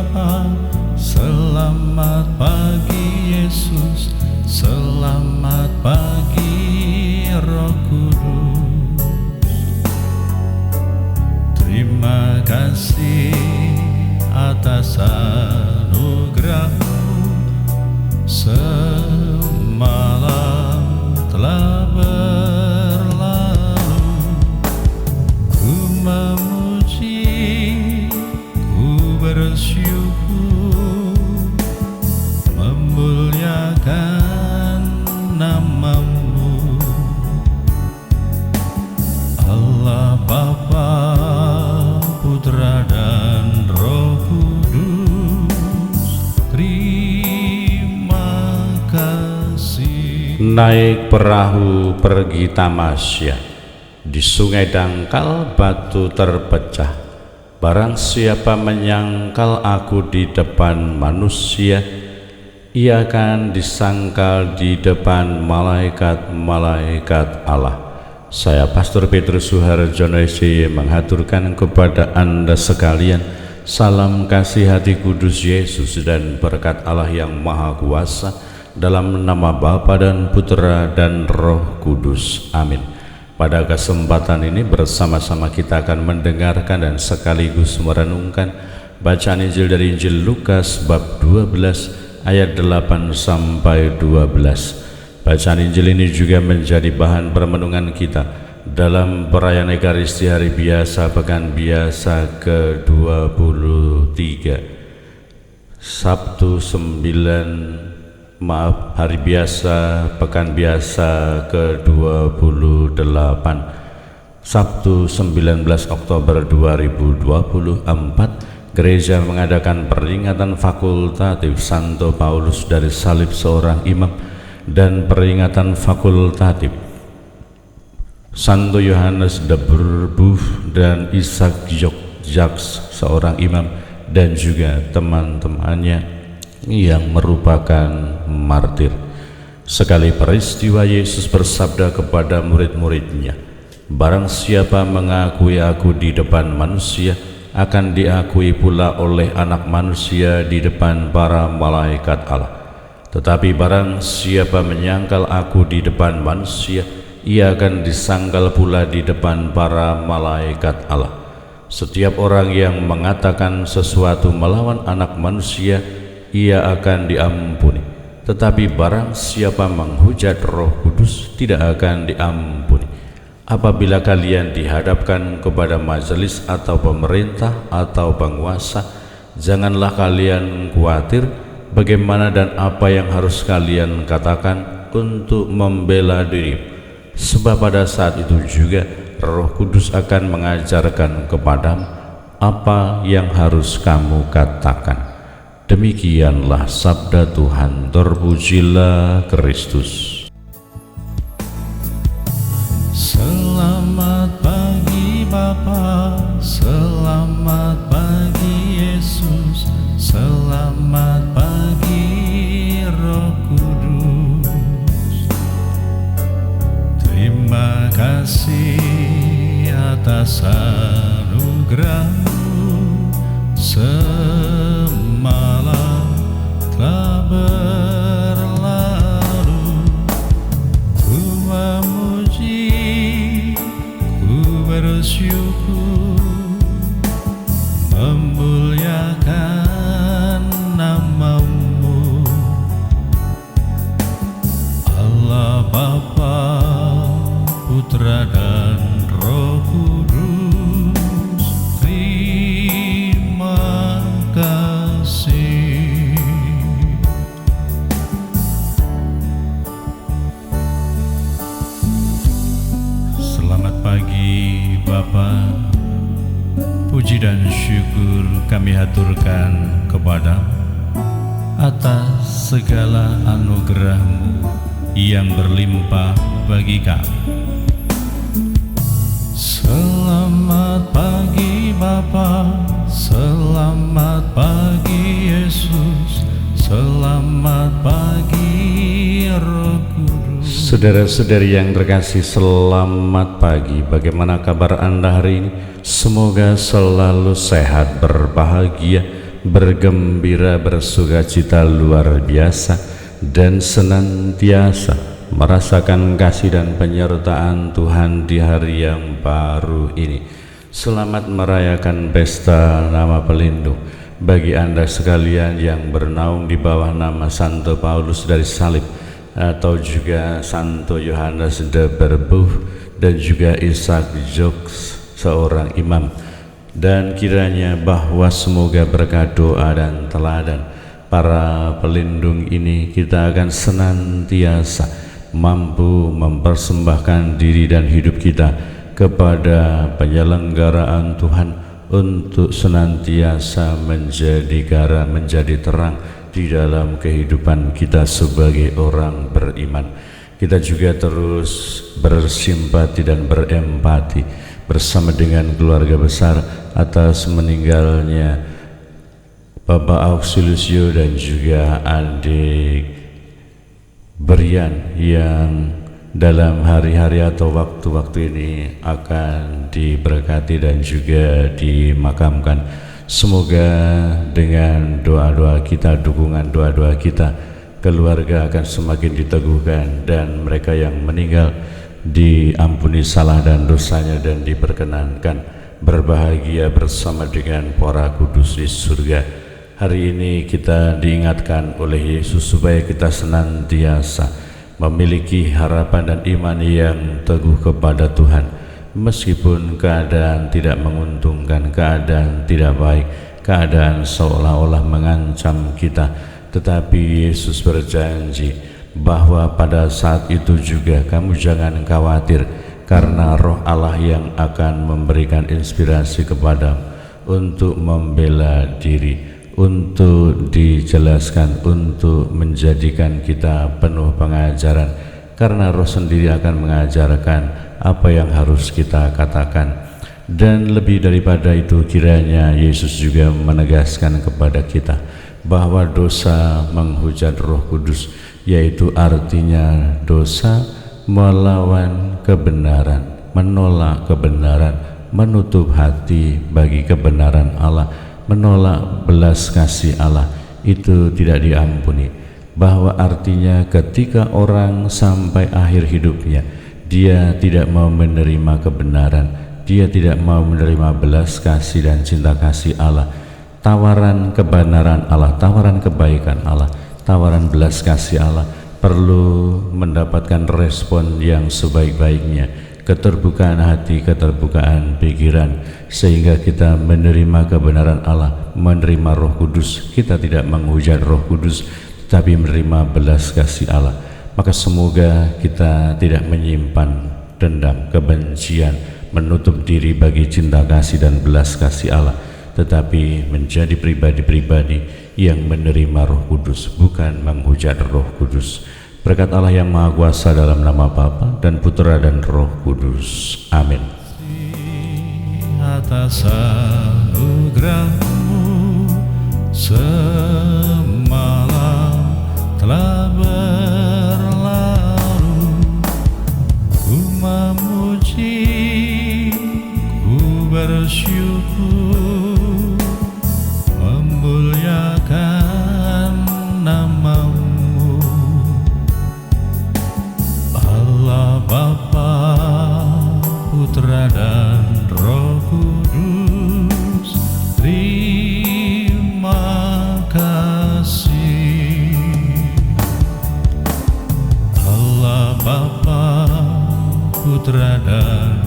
Bapa, selamat pagi Yesus, selamat pagi Roh Kudus. Terima kasih atas anugerah-Mu, semalam telah berlalu. Ku memuji, ku bersyukur, memuliakan nama-Mu, Allah Bapa, Putra dan Roh Kudus. Terima kasih. Naik perahu pergi tamasya, di sungai dangkal batu terpecah. Barang siapa menyangkal aku di depan manusia, ia akan disangkal di depan malaikat-malaikat Allah. Saya Pastor Petrus Suharjono SY menghaturkan kepada Anda sekalian salam kasih hati kudus Yesus dan berkat Allah yang Maha Kuasa, dalam nama Bapa dan Putra dan Roh Kudus. Amin. Pada kesempatan ini bersama-sama kita akan mendengarkan dan sekaligus merenungkan bacaan Injil dari Injil Lukas bab 12 ayat 8 sampai 12. Bacaan Injil ini juga menjadi bahan permenungan kita dalam perayaan Ekaristi hari biasa pekan biasa ke-23, Sabtu 9 hari biasa pekan biasa ke-28, Sabtu 19 Oktober 2024. Gereja mengadakan peringatan fakultatif Santo Paulus dari salib seorang imam dan peringatan fakultatif Santo Yohanes de Bourbouf dan Isaac Jacques seorang imam dan juga teman-temannya yang merupakan martir. Sekali peristiwa Yesus bersabda kepada murid-muridnya, barang siapa mengakui aku di depan manusia, akan diakui pula oleh anak manusia di depan para malaikat Allah. Tetapi barang siapa menyangkal aku di depan manusia, ia akan disangkal pula di depan para malaikat Allah. Setiap orang yang mengatakan sesuatu melawan anak manusia, ia akan diampuni. Tetapi barang siapa menghujat Roh Kudus, tidak akan diampuni. Apabila kalian dihadapkan kepada majelis atau pemerintah atau penguasa, janganlah kalian khawatir bagaimana dan apa yang harus kalian katakan untuk membela diri, sebab pada saat itu juga Roh Kudus akan mengajarkan kepadamu apa yang harus kamu katakan. Demikianlah sabda Tuhan. Terpujilah Kristus. Selamat pagi Bapa, selamat pagi Yesus, selamat pagi Roh Kudus. Terima kasih atas anugerah-Mu, semalam telah berlalu. Ku memuji, ku bersyukur, memuliakan nama-Mu, Allah Bapa, Putra dan Roh Kudus. Terima kasih. Selamat pagi Bapa, puji dan syukur kami haturkan kepada atas segala anugerah-Mu yang berlimpah bagi kami. Selamat pagi Bapa, selamat pagi Yesus, selamat pagi Roh Kudus. Saudara-saudari yang terkasih, selamat pagi. Bagaimana kabar Anda hari ini? Semoga selalu sehat, berbahagia, bergembira bersukacita luar biasa dan senantiasa merasakan kasih dan penyertaan Tuhan di hari yang baru ini. Selamat merayakan pesta nama pelindung bagi Anda sekalian yang bernaung di bawah nama Santo Paulus dari Salib, atau juga Santo Yohanes de Berbuh, dan juga Ishak Jokes, seorang imam. Dan kiranya bahwa semoga berkat doa dan teladan para pelindung ini, kita akan senantiasa mampu mempersembahkan diri dan hidup kita kepada penyelenggaraan Tuhan, untuk senantiasa menjadi garam, menjadi terang di dalam kehidupan kita sebagai orang beriman. Kita juga terus bersimpati dan berempati bersama dengan keluarga besar atas meninggalnya Bapak Auxiliusio dan juga adik Brian yang dalam hari-hari atau waktu-waktu ini akan diberkati dan juga dimakamkan. Semoga dengan doa-doa kita, dukungan doa-doa kita, keluarga akan semakin diteguhkan dan mereka yang meninggal diampuni salah dan dosanya dan diperkenankan berbahagia bersama dengan para kudus di surga. Hari ini kita diingatkan oleh Yesus supaya kita senantiasa memiliki harapan dan iman yang teguh kepada Tuhan, meskipun keadaan tidak menguntungkan, keadaan tidak baik, keadaan seolah-olah mengancam kita, tetapi Yesus berjanji bahwa pada saat itu juga kamu jangan khawatir, karena Roh Allah yang akan memberikan inspirasi kepadamu untuk membela diri, untuk dijelaskan, untuk menjadikan kita penuh pengajaran, karena Roh sendiri akan mengajarkan apa yang harus kita katakan. Dan lebih daripada itu, kiranya Yesus juga menegaskan kepada kita bahwa dosa menghujat Roh Kudus, yaitu artinya dosa melawan kebenaran, menolak kebenaran, menutup hati bagi kebenaran Allah, menolak belas kasih Allah, itu tidak diampuni. Bahwa artinya ketika orang sampai akhir hidupnya dia tidak mau menerima kebenaran, dia tidak mau menerima belas kasih dan cinta kasih Allah, tawaran kebenaran Allah, tawaran kebaikan Allah, tawaran belas kasih Allah, perlu mendapatkan respon yang sebaik-baiknya, keterbukaan hati, keterbukaan pikiran, sehingga kita menerima kebenaran Allah, menerima Roh Kudus. Kita tidak menghujat Roh Kudus, tetapi menerima belas kasih Allah. Maka semoga kita tidak menyimpan dendam, kebencian, menutup diri bagi cinta kasih dan belas kasih Allah, tetapi menjadi pribadi-pribadi yang menerima Roh Kudus, bukan menghujat Roh Kudus. Berkat Allah yang Maha Kuasa, dalam nama Bapa dan Putra dan Roh Kudus. Amin. Atas anugerah-Mu semalam telah berlalu, ku memuji, ku bersyukur, memuliakan nama-Mu. Allah Bapa, Putra dan Roh Kudus, terima kasih. Allah Bapa, Putra dan